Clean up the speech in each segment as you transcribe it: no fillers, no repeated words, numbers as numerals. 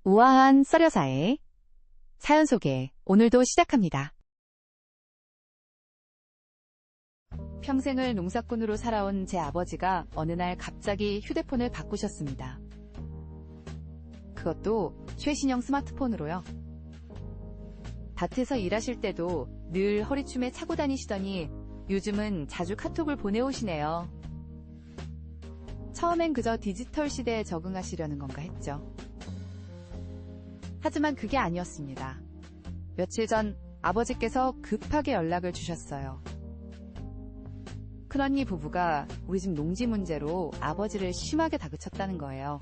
우아한 썰여사의 사연 소개 오늘도 시작합니다. 평생을 농사꾼으로 살아온 제 아버지가 어느 날 갑자기 휴대폰을 바꾸셨습니다. 그것도 최신형 스마트폰으로요. 밭에서 일하실 때도 늘 허리춤에 차고 다니시더니 요즘은 자주 카톡을 보내오시네요. 처음엔 그저 디지털 시대에 적응하시려는 건가 했죠. 하지만 그게 아니었습니다. 며칠 전 아버지께서 급하게 연락을 주셨어요. 큰언니 부부가 우리 집 농지 문제로 아버지를 심하게 다그쳤다는 거예요.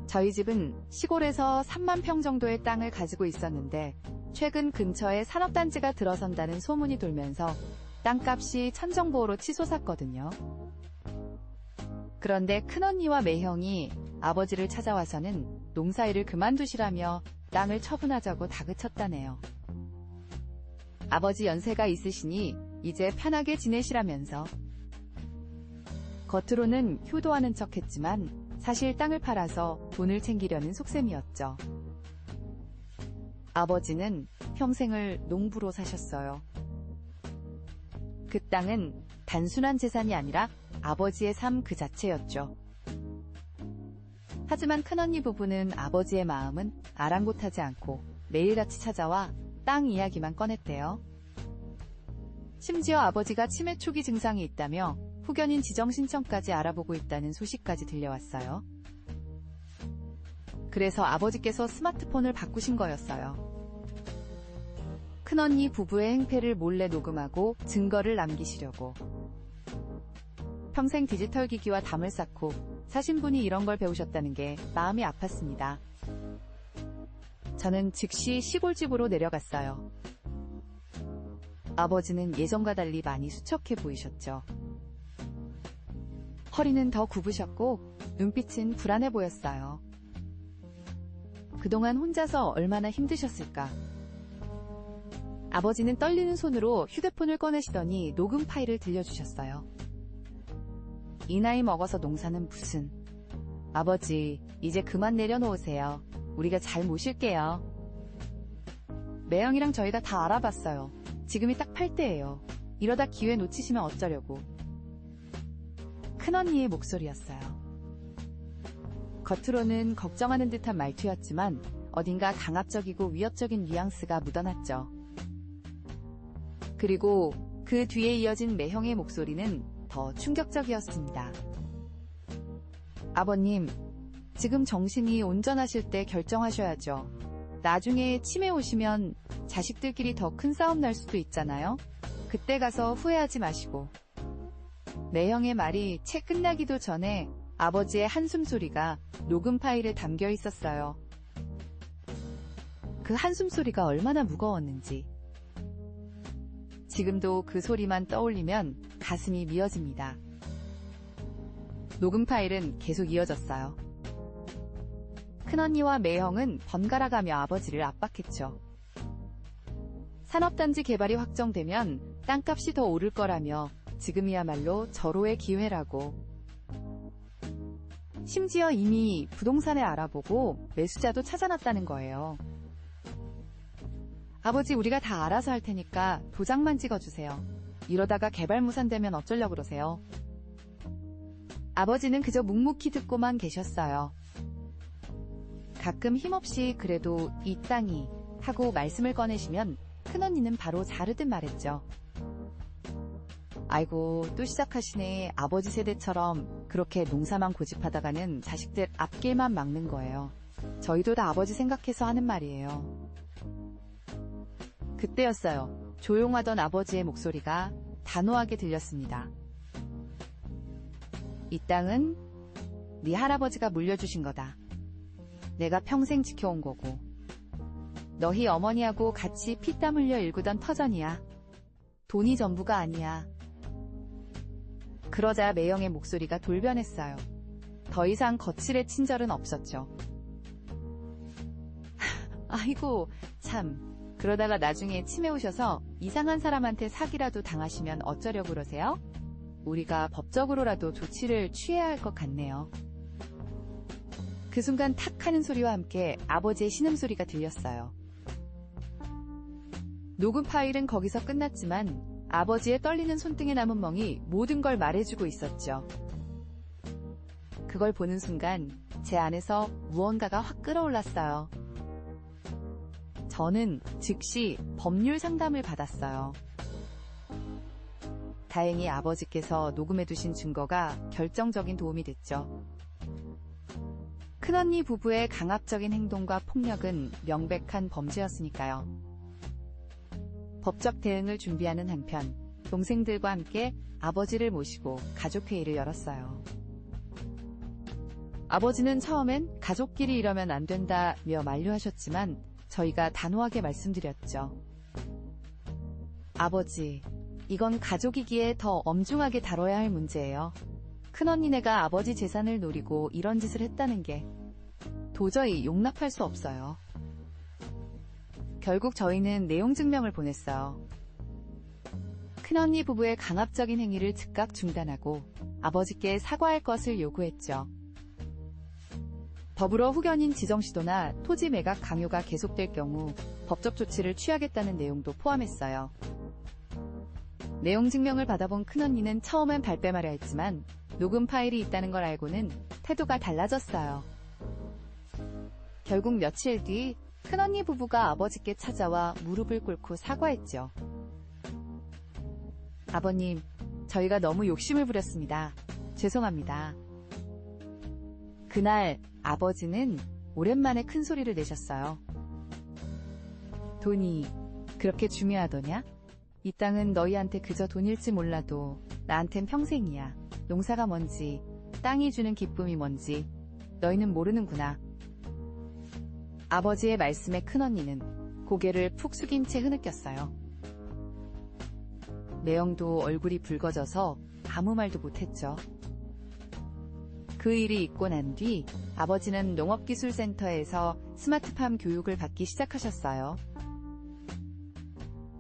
저희 집은 시골에서 3만 평 정도의 땅을 가지고 있었는데 최근 근처에 산업단지가 들어선다는 소문이 돌면서 땅값이 천정부호로 치솟았거든요. 그런데 큰언니와 매형이 아버지를 찾아와서는 농사일을 그만두시라며 땅을 처분하자고 다그쳤다네요. 아버지 연세가 있으시니 이제 편하게 지내시라면서. 겉으로는 효도하는 척했지만 사실 땅을 팔아서 돈을 챙기려는 속셈이었죠. 아버지는 평생을 농부로 사셨어요. 그 땅은 단순한 재산이 아니라 아버지의 삶 그 자체였죠. 하지만 큰언니 부부는 아버지의 마음은 아랑곳하지 않고 매일같이 찾아와 땅 이야기만 꺼냈대요. 심지어 아버지가 치매 초기 증상이 있다며 후견인 지정 신청까지 알아보고 있다는 소식까지 들려왔어요. 그래서 아버지께서 스마트폰을 바꾸신 거였어요. 큰언니 부부의 행패를 몰래 녹음하고 증거를 남기시려고. 평생 디지털 기기와 담을 쌓고 사신 분이 이런 걸 배우셨다는 게 마음이 아팠습니다. 저는 즉시 시골집으로 내려갔어요. 아버지는 예전과 달리 많이 수척해 보이셨죠. 허리는 더 굽으셨고 눈빛은 불안해 보였어요. 그동안 혼자서 얼마나 힘드셨을까. 아버지는 떨리는 손으로 휴대폰을 꺼내시더니 녹음 파일을 들려주셨어요. 이 나이 먹어서 농사는 무슨. 아버지, 이제 그만 내려놓으세요. 우리가 잘 모실게요. 매형이랑 저희가 다 알아봤어요. 지금이 딱 팔 때예요. 이러다 기회 놓치시면 어쩌려고. 큰언니의 목소리였어요. 겉으로는 걱정하는 듯한 말투였지만 어딘가 강압적이고 위협적인 뉘앙스가 묻어났죠. 그리고 그 뒤에 이어진 매형의 목소리는 더 충격적이었습니다. 아버님, 지금 정신이 온전하실 때 결정하셔야죠. 나중에 치매 오시면 자식들끼리 더 큰 싸움 날 수도 있잖아요. 그때 가서 후회하지 마시고. 매형의 말이 채 끝나기도 전에 아버지의 한숨 소리가 녹음 파일에 담겨 있었어요. 그 한숨 소리가 얼마나 무거웠는지. 지금도 그 소리만 떠올리면 가슴이 미어집니다. 녹음 파일은 계속 이어졌어요. 큰언니와 매형은 번갈아가며 아버지를 압박했죠. 산업단지 개발이 확정되면 땅값이 더 오를 거라며 지금이야말로 절호의 기회라고. 심지어 이미 부동산에 알아보고 매수자도 찾아놨다는 거예요. 아버지, 우리가 다 알아서 할 테니까 도장만 찍어주세요. 이러다가 개발 무산되면 어쩌려고 그러세요. 아버지는 그저 묵묵히 듣고만 계셨어요. 가끔 힘없이 그래도 이 땅이 하고 말씀을 꺼내시면 큰언니는 바로 자르듯 말했죠. 아이고, 또 시작하시네. 아버지 세대처럼 그렇게 농사만 고집하다가는 자식들 앞길만 막는 거예요. 저희도 다 아버지 생각해서 하는 말이에요. 그때였어요. 조용하던 아버지의 목소리가 단호하게 들렸습니다. 이 땅은 네 할아버지가 물려주신 거다. 내가 평생 지켜온 거고. 너희 어머니하고 같이 피땀 흘려 일구던 터전이야. 돈이 전부가 아니야. 그러자 매형의 목소리가 돌변했어요. 더 이상 거칠의 친절은 없었죠. 아이고, 참. 그러다가 나중에 치매 오셔서 이상한 사람한테 사기라도 당하시면 어쩌려고 그러세요? 우리가 법적으로라도 조치를 취해야 할 것 같네요. 그 순간 탁 하는 소리와 함께 아버지의 신음소리가 들렸어요. 녹음 파일은 거기서 끝났지만 아버지의 떨리는 손등에 남은 멍이 모든 걸 말해주고 있었죠. 그걸 보는 순간 제 안에서 무언가가 확 끓어올랐어요. 저는 즉시 법률 상담을 받았어요. 다행히 아버지께서 녹음해두신 증거가 결정적인 도움이 됐죠. 큰언니 부부의 강압적인 행동과 폭력은 명백한 범죄였으니까요. 법적 대응을 준비하는 한편 동생들과 함께 아버지를 모시고 가족회의를 열었어요. 아버지는 처음엔 가족끼리 이러면 안 된다며 만류하셨지만 저희가 단호하게 말씀드렸죠. 아버지, 이건 가족이기에 더 엄중하게 다뤄야 할 문제예요. 큰언니네가 아버지 재산을 노리고 이런 짓을 했다는 게 도저히 용납할 수 없어요. 결국 저희는 내용 증명을 보냈어요. 큰언니 부부의 강압적인 행위를 즉각 중단하고 아버지께 사과할 것을 요구했죠. 더불어 후견인 지정시도나 토지 매각 강요가 계속될 경우 법적 조치를 취하겠다는 내용도 포함했어요. 내용 증명을 받아본 큰언니는 처음엔 발뺌하려 했지만 녹음 파일이 있다는 걸 알고는 태도가 달라졌어요. 결국 며칠 뒤 큰언니 부부가 아버지께 찾아와 무릎을 꿇고 사과했죠. 아버님, 저희가 너무 욕심을 부렸습니다. 죄송합니다. 그날 아버지는 오랜만에 큰 소리를 내셨어요. 돈이 그렇게 중요하더냐? 이 땅은 너희한테 그저 돈일지 몰라도 나한텐 평생이야. 농사가 뭔지, 땅이 주는 기쁨이 뭔지 너희는 모르는구나. 아버지의 말씀에 큰언니는 고개를 푹 숙인 채 흐느꼈어요. 매형도 얼굴이 붉어져서 아무 말도 못했죠. 그 일이 있고 난 뒤 아버지는 농업기술센터에서 스마트팜 교육을 받기 시작하셨어요.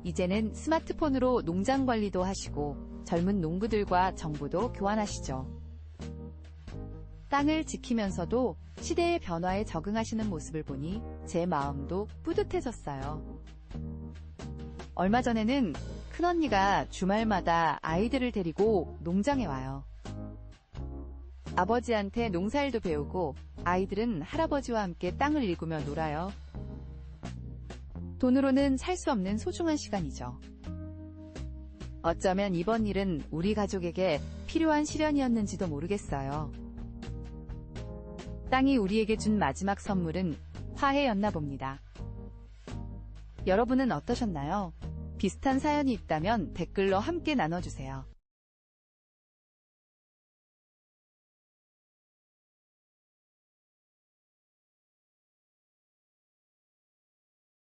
이제는 스마트폰으로 농장 관리도 하시고 젊은 농부들과 정보도 교환하시죠. 땅을 지키면서도 시대의 변화에 적응하시는 모습을 보니 제 마음도 뿌듯해졌어요. 얼마 전에는 큰언니가 주말마다 아이들을 데리고 농장에 와요. 아버지한테 농사일도 배우고 아이들은 할아버지와 함께 땅을 일구며 놀아요. 돈으로는 살 수 없는 소중한 시간이죠. 어쩌면 이번 일은 우리 가족에게 필요한 시련이었는지도 모르겠어요. 땅이 우리에게 준 마지막 선물은 화해였나 봅니다. 여러분은 어떠셨나요? 비슷한 사연이 있다면 댓글로 함께 나눠주세요.